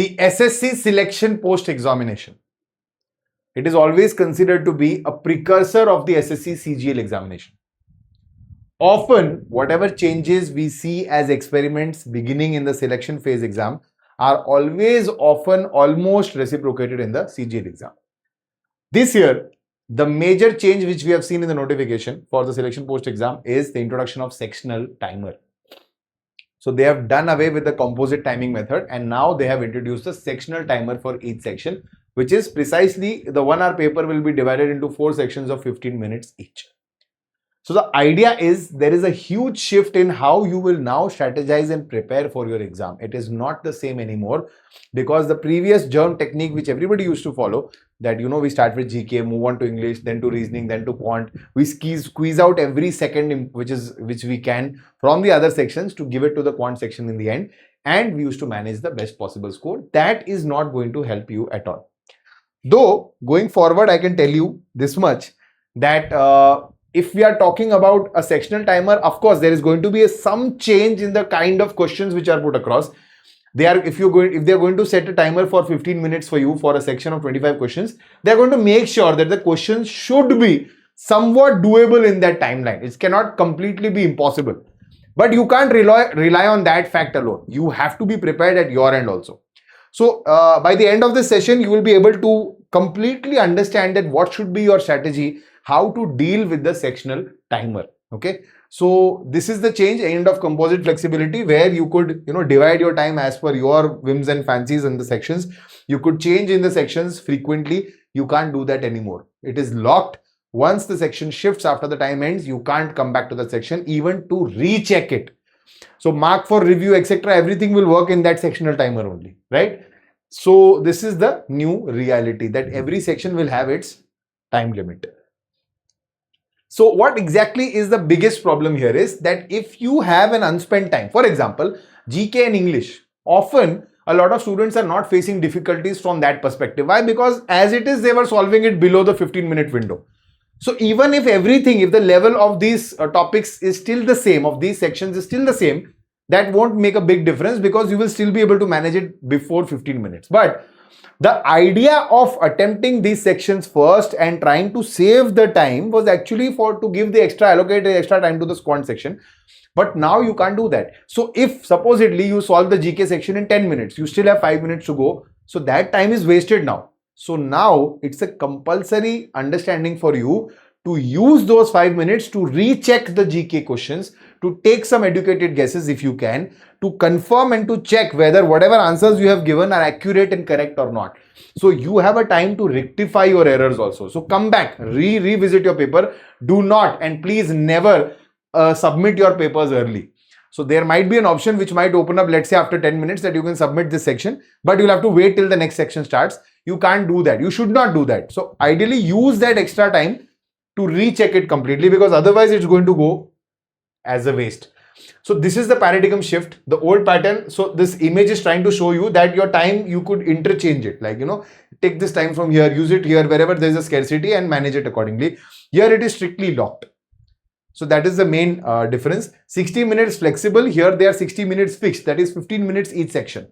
The SSC selection post examination. It is always considered to be a precursor of the SSC CGL examination. Often, whatever changes we see as experiments beginning in the selection phase exam are always often almost reciprocated in the CGL exam. This year, the major change which we have seen in the notification for the selection post exam is the introduction of sectional timer. So they have done away with the composite timing method and now they have introduced a sectional timer for each section, which is precisely the 1 hour paper will be divided into 4 sections of 15 minutes each. So the idea is there is a huge shift in how you will now strategize and prepare for your exam. It is not the same anymore because the previous germ technique which everybody used to follow, that we start with GK, move on to English, then to reasoning, then to quant. We squeeze out every second which we can from the other sections to give it to the quant section in the end, and we used to manage the best possible score. That is not going to help you at all. Though going forward, I can tell you this much, that if we are talking about a sectional timer, of course there is going to be some change in the kind of questions which are put across. If they are going to set a timer for 15 minutes for you for a section of 25 questions, they are going to make sure that the questions should be somewhat doable in that timeline. It cannot completely be impossible, but you can't rely on that fact alone. You have to be prepared at your end also. So by the end of the session, you will be able to completely understand that what should be your strategy, how to deal with the sectional timer. Okay, so this is the change, end of composite flexibility, where you could divide your time as per your whims and fancies in the sections. You could change in the sections frequently. You can't do that anymore. It is locked. Once the section shifts after the time ends, you can't come back to the section even to recheck it. So mark for review, etc. Everything will work in that sectional timer only, right? So this is the new reality, that every section will have its time limit. So what exactly is the biggest problem here is that if you have an unspent time, for example, GK and English, often a lot of students are not facing difficulties from that perspective. Why? Because as it is, they were solving it below the 15-minute window. So even if the level of these topics is still the same, of these sections is still the same, that won't make a big difference because you will still be able to manage it before 15 minutes. But the idea of attempting these sections first and trying to save the time was actually to give the allocated extra time to the quant section. But now you can't do that. So if supposedly you solve the GK section in 10 minutes, you still have 5 minutes to go. So that time is wasted now. So now it's a compulsory understanding for you to use those 5 minutes to recheck the GK questions, to take some educated guesses if you can, to confirm and to check whether whatever answers you have given are accurate and correct or not. So you have a time to rectify your errors also. So come back, revisit your paper. Do not, and please never submit your papers early. So there might be an option which might open up, let's say after 10 minutes, that you can submit this section, but you'll have to wait till the next section starts. You can't do that. You should not do that. So ideally use that extra time to recheck it completely, because otherwise it's going to go as a waste. So this is the paradigm shift, the old pattern. So this image is trying to show you that your time, you could interchange it, like, take this time from here, use it here, wherever there is a scarcity, and manage it accordingly. Here it is strictly locked. So that is the main difference. 60 minutes flexible, here they are 60 minutes fixed, that is 15 minutes each section.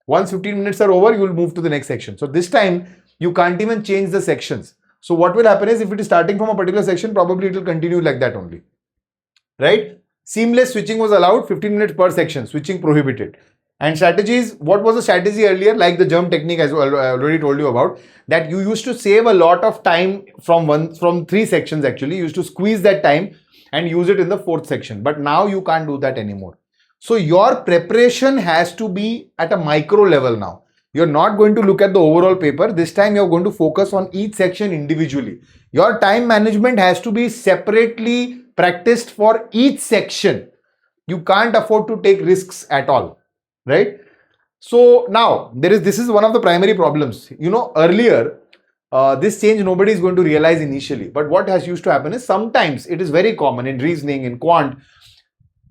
Once 15 minutes are over, you will move to the next section. So this time you can't even change the sections. So what will happen is, if it is starting from a particular section, probably it will continue like that only, right? Seamless switching was allowed, 15 minutes per section, switching prohibited. And strategies, what was the strategy earlier? Like the germ technique, as I already told you about, that you used to save a lot of time from 3 sections actually. You used to squeeze that time and use it in the 4th section. But now you can't do that anymore. So your preparation has to be at a micro level now. You're not going to look at the overall paper. This time you're going to focus on each section individually. Your time management has to be separately practiced for each section. You can't afford to take risks at all, right? So now this is one of the primary problems. Earlier, this change nobody is going to realize initially. But what has used to happen is, sometimes it is very common in reasoning, in quant,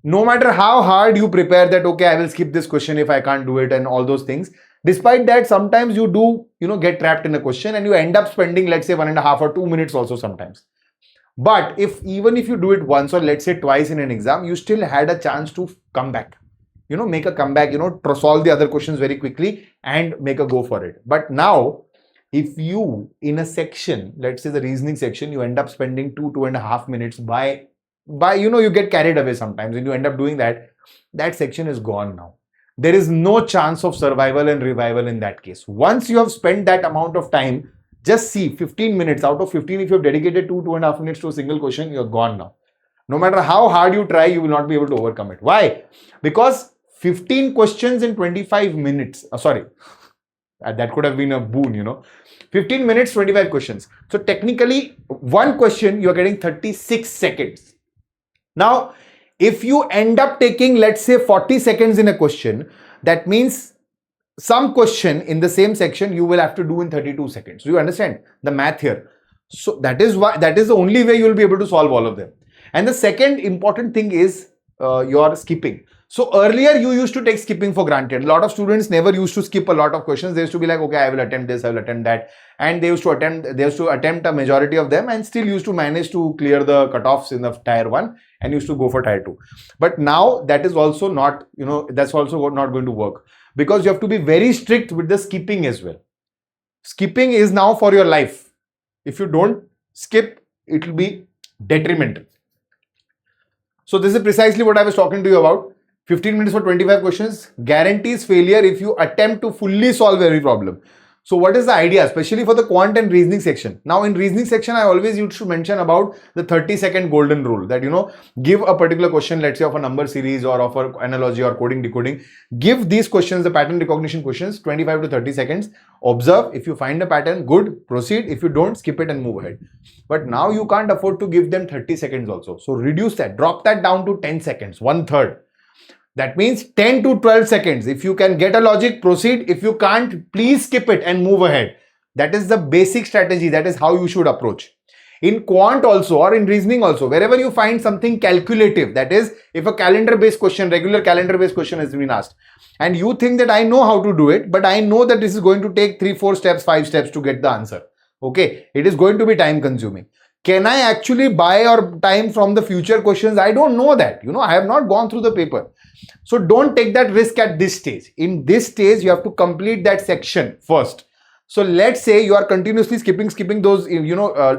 no matter how hard you prepare that, okay, I will skip this question if I can't do it and all those things. Despite that, sometimes you do, get trapped in a question and you end up spending, let's say, 1.5 or 2 minutes also sometimes. But even if you do it once or let's say twice in an exam, you still had a chance to come back make a comeback, solve the other questions very quickly and make a go for it. But now, if you in a section, let's say the reasoning section, you end up spending 2.5 minutes by you get carried away sometimes and you end up doing that section is gone now. There is no chance of survival and revival in that case. Once you have spent that amount of time, just see 15 minutes out of 15, if you have dedicated 2.5 minutes to a single question, you're gone now. No matter how hard you try, you will not be able to overcome it. Why? Because 15 questions in 25 minutes. Sorry, that could have been a boon, 15 minutes, 25 questions. So technically, one question, you're getting 36 seconds. Now, if you end up taking, let's say, 40 seconds in a question, that means some question in the same section you will have to do in 32 seconds. Do you understand the math here? So that is the only way you will be able to solve all of them. And the second important thing is your skipping. So earlier you used to take skipping for granted. A lot of students never used to skip a lot of questions. They used to be like, okay, I will attempt this, I will attempt that. And they used to attempt a majority of them and still used to manage to clear the cutoffs in the tier 1 and used to go for tier 2. But now that is also not, that's also not going to work, because you have to be very strict with the skipping as well. Skipping is now for your life. If you don't skip, it will be detrimental. So this is precisely what I was talking to you about. 15 minutes for 25 questions guarantees failure if you attempt to fully solve every problem. So what is the idea, especially for the quant and reasoning section? Now in reasoning section, I always used to mention about the 30-second golden rule that, give a particular question, let's say of a number series or of an analogy or coding, decoding. Give these questions, the pattern recognition questions, 25 to 30 seconds. Observe. If you find a pattern, good, proceed. If you don't, skip it and move ahead. But now you can't afford to give them 30 seconds also. So reduce that, drop that down to 10 seconds, 1/3. That means 10 to 12 seconds. If you can get a logic, proceed. If you can't, please skip it and move ahead. That is the basic strategy. That is how you should approach. In quant also, or in reasoning also, wherever you find something calculative, that is, if a calendar-based question, regular calendar-based question has been asked, and you think that I know how to do it, but I know that this is going to take 3, 4 steps, 5 steps to get the answer. Okay, it is going to be time consuming. Can I actually buy or time from the future questions? I don't know that. I have not gone through the paper. So don't take that risk at this stage. In this stage, you have to complete that section first. So let's say you are continuously skipping those,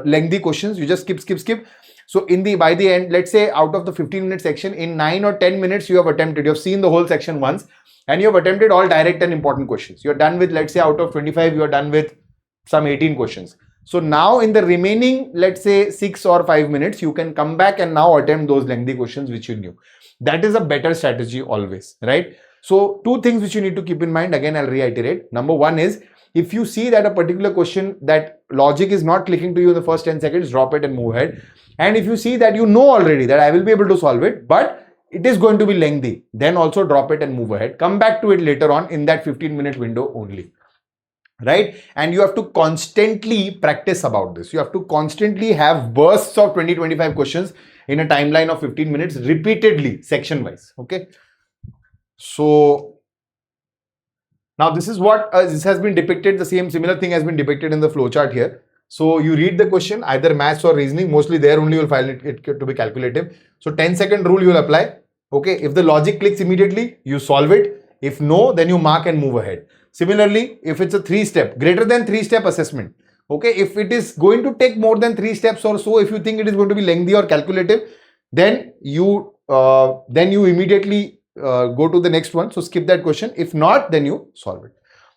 lengthy questions. You just skip. So by the end, let's say out of the 15-minute section, in 9 or 10 minutes, you have seen the whole section once and you have attempted all direct and important questions. You're done with, let's say out of 25, you're done with some 18 questions. So now in the remaining, let's say 6 or 5 minutes, you can come back and now attempt those lengthy questions which you knew. That is a better strategy always, right? So 2 things which you need to keep in mind. Again, I'll reiterate. Number 1 is, if you see that a particular question, that logic is not clicking to you in the first 10 seconds, drop it and move ahead. And if you see that you know already that I will be able to solve it, but it is going to be lengthy, then also drop it and move ahead. Come back to it later on in that 15-minute window only. Right? And you have to constantly practice about this. You have to constantly have bursts of 20-25 questions in a timeline of 15 minutes repeatedly, section wise. Okay. So now this is what this has been depicted. The similar thing has been depicted in the flowchart here. So you read the question, either maths or reasoning, mostly there only you will find it to be calculative. So 10-second rule you will apply. Okay. If the logic clicks immediately, you solve it. If no, then you mark and move ahead. Similarly, if it's a 3-step, greater than 3-step assessment, okay, if it is going to take more than 3 steps or so, if you think it is going to be lengthy or calculative, then you immediately go to the next one. So skip that question. If not, then you solve it.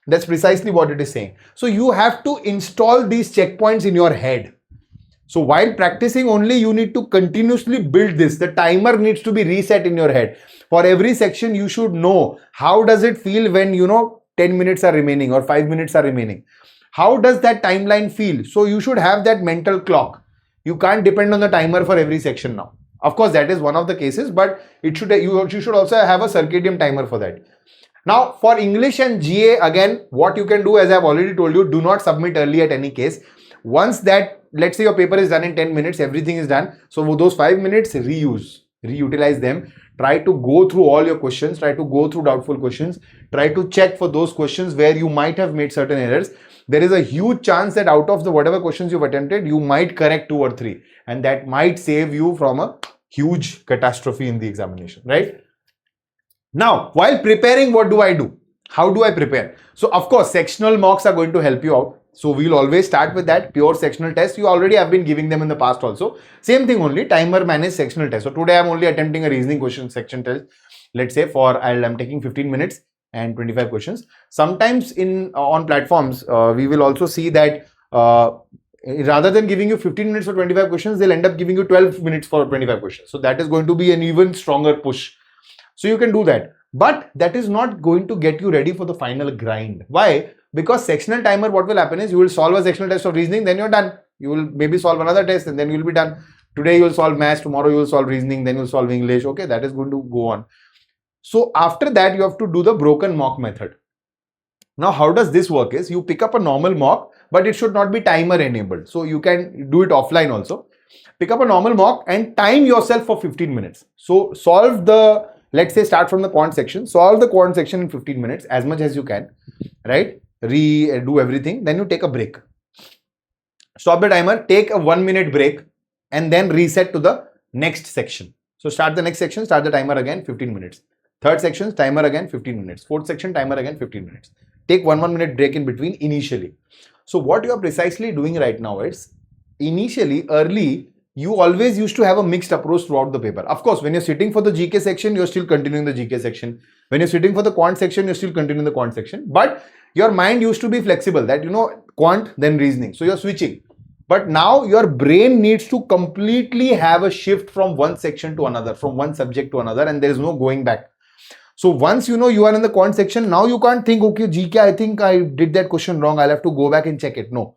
That's precisely what it is saying. So you have to install these checkpoints in your head. So while practicing only, you need to continuously build this. The timer needs to be reset in your head. For every section, you should know how does it feel when 10 minutes are remaining or 5 minutes are remaining. How does that timeline feel? So you should have that mental clock. You can't depend on the timer for every section now. Of course, that is one of the cases, but you should also have a circadian timer for that. Now, for English and GA, again, what you can do, as I've already told you, do not submit early at any case. Once that, let's say your paper is done in 10 minutes, everything is done. So those 5 minutes, reutilize them. Try to go through all your questions, try to go through doubtful questions, try to check for those questions where you might have made certain errors. There is a huge chance that out of the whatever questions you've attempted, you might correct 2 or 3, and that might save you from a huge catastrophe in the examination, right? Now, while preparing, what do I do? How do I prepare? So, of course, sectional mocks are going to help you out. So, we'll always start with that pure sectional test. You already have been giving them in the past also. Same thing only, timer managed sectional test. So, today I'm only attempting a reasoning question section test. Let's say I'm taking 15 minutes and 25 questions. Sometimes on platforms, we will also see that rather than giving you 15 minutes for 25 questions, they'll end up giving you 12 minutes for 25 questions. So, that is going to be an even stronger push. So you can do that, but that is not going to get you ready for the final grind. Why? Because sectional timer, what will happen is you will solve a sectional test of reasoning, then you're done. You will maybe solve another test and then you'll be done. Today you'll solve maths, tomorrow you'll solve reasoning, then you'll solve English. Okay, that is going to go on. So after that, you have to do the broken mock method. Now, how does this work is you pick up a normal mock, but it should not be timer enabled. So you can do it offline also. Pick up a normal mock and time yourself for 15 minutes. So solve let's say start from the quant section, solve the quant section in 15 minutes, as much as you can, right? Redo everything, then you take a break. Stop the timer, take a 1 minute break, and then reset to the next section. So start the next section, start the timer again, 15 minutes. Third section, timer again, 15 minutes. Fourth section, timer again, 15 minutes. Take 1 minute break in between initially. So what you are precisely doing right now is, initially, early, you always used to have a mixed approach throughout the paper. Of course, when you're sitting for the GK section, you're still continuing the GK section. When you're sitting for the quant section, you're still continuing the quant section. But your mind used to be flexible that, quant, then reasoning. So you're switching. But now your brain needs to completely have a shift from one section to another, from one subject to another, and there is no going back. So once you are in the quant section, now you can't think, okay, GK, I think I did that question wrong. I'll have to go back and check it. No.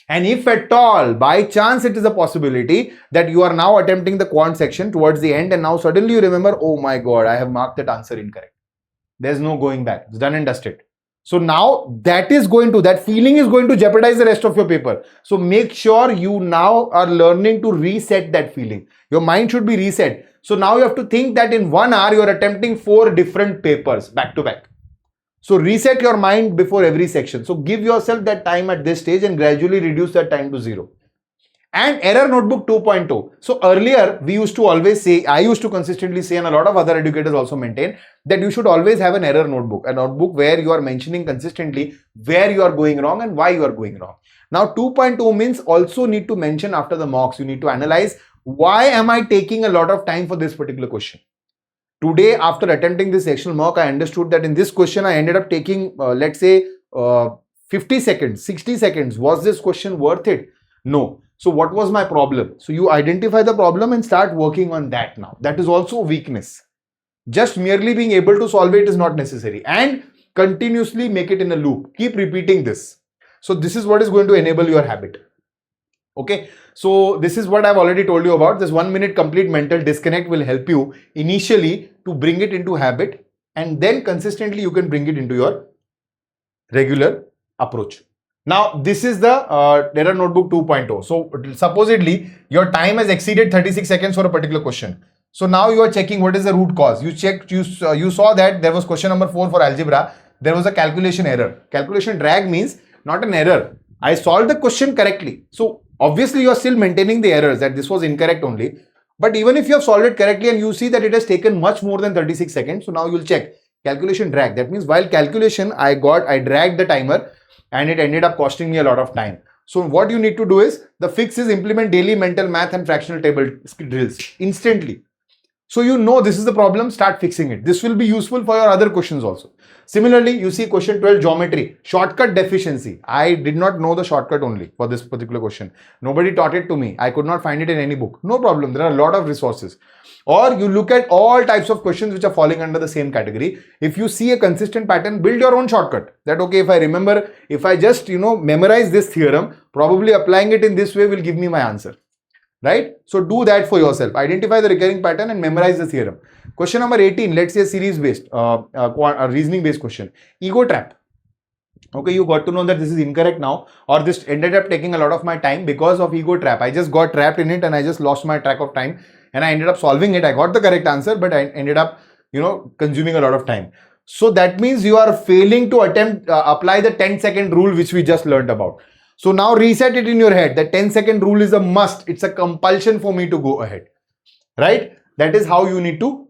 And if at all, by chance, it is a possibility that you are now attempting the quant section towards the end and now suddenly you remember, oh my God, I have marked that answer incorrect. There's no going back. It's done and dusted. So now that feeling is going to jeopardize the rest of your paper. So make sure you now are learning to reset that feeling. Your mind should be reset. So now you have to think that in 1 hour, you're attempting 4 different papers back to back. So reset your mind before every section. So give yourself that time at this stage and gradually reduce that time to 0. And error notebook 2.0. So earlier we used to always say, I used to consistently say, and a lot of other educators also maintain, that you should always have an error notebook, a notebook where you are mentioning consistently where you are going wrong and why you are going wrong. Now 2.0 means also need to mention after the mocks, you need to analyze, why am I taking a lot of time for this particular question? Today, after attempting this sectional mock, I understood that in this question, I ended up taking, let's say, 50 seconds, 60 seconds. Was this question worth it? No. So what was my problem? So you identify the problem and start working on that now. That is also a weakness. Just merely being able to solve it is not necessary. And continuously make it in a loop. Keep repeating this. So this is what is going to enable your habit. Okay, so this is what I've already told you about. This 1 minute complete mental disconnect will help you initially to bring it into habit, and then consistently you can bring it into your regular approach. Now, this is the error notebook 2.0. So supposedly your time has exceeded 36 seconds for a particular question. So now you are checking what is the root cause. You saw that there was question number 4 for algebra. There was a calculation error. Calculation drag means not an error. I solved the question correctly. So obviously you are still maintaining the errors that this was incorrect only. But even if you have solved it correctly and you see that it has taken much more than 36 seconds. So now you will check calculation drag. That means while calculation, I dragged the timer and it ended up costing me a lot of time. So what you need to do is, the fix is implement daily mental math and fractional table drills instantly. So you know this is the problem, start fixing it. This will be useful for your other questions also. Similarly, you see question 12, geometry, shortcut deficiency. I did not know the shortcut only for this particular question. Nobody taught it to me. I could not find it in any book. No problem. There are a lot of resources. Or you look at all types of questions which are falling under the same category. If you see a consistent pattern, build your own shortcut. That okay, if I remember, if I just, memorize this theorem, probably applying it in this way will give me my answer. Right? So do that for yourself. Identify the recurring pattern and memorize the theorem. Question number 18, let's say a series-based, a reasoning-based question. Ego trap. Okay, you got to know that this is incorrect now, or this ended up taking a lot of my time because of ego trap. I just got trapped in it and I just lost my track of time and I ended up solving it. I got the correct answer, but I ended up, consuming a lot of time. So that means you are failing to apply the 10-second rule which we just learned about. So now reset it in your head. The 10-second rule is a must. It's a compulsion for me to go ahead. Right? That is how you need to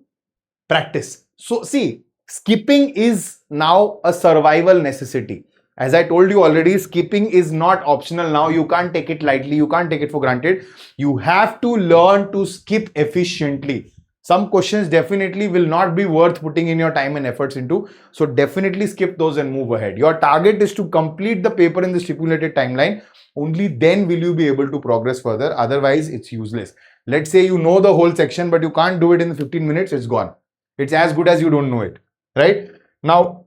practice. So see, skipping is now a survival necessity. As I told you already, skipping is not optional now. You can't take it lightly. You can't take it for granted. You have to learn to skip efficiently. Some questions definitely will not be worth putting in your time and efforts into. So definitely skip those and move ahead. Your target is to complete the paper in the stipulated timeline. Only then will you be able to progress further. Otherwise, it's useless. Let's say you know the whole section, but you can't do it in 15 minutes. It's gone. It's as good as you don't know it, right? Now,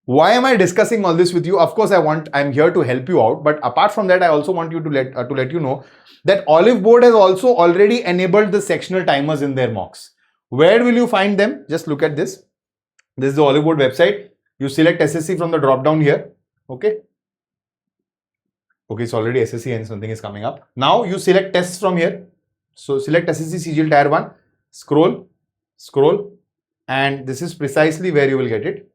why am I discussing all this with you? Of course, I'm here to help you out. But apart from that, I also want you to let you know that Oliveboard has also already enabled the sectional timers in their mocks. Where will you find them? Just look at this. This is the Oliveboard website. You select SSC from the drop down here. Okay. Okay, it's already SSC and something is coming up. Now you select tests from here. So select SSC CGL Tier 1. Scroll. And this is precisely where you will get it.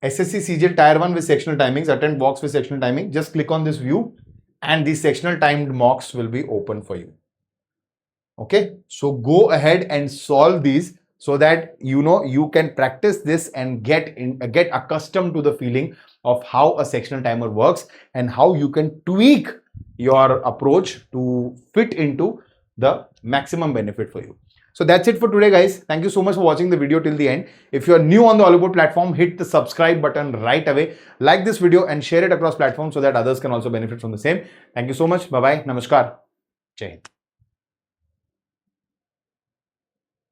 SSC CGL Tier 1 with sectional timings, attend box with sectional timing. Just click on this view and these sectional timed mocks will be open for you. Okay, so go ahead and solve these so that you can practice this and get accustomed to the feeling of how a sectional timer works and how you can tweak your approach to fit into the maximum benefit for you. So that's it for today, guys. Thank you so much for watching the video till the end. If you are new on the Oliveboard platform, hit the subscribe button right away. Like this video and share it across platforms so that others can also benefit from the same. Thank you so much. Bye-bye. Namaskar. Jai Hind.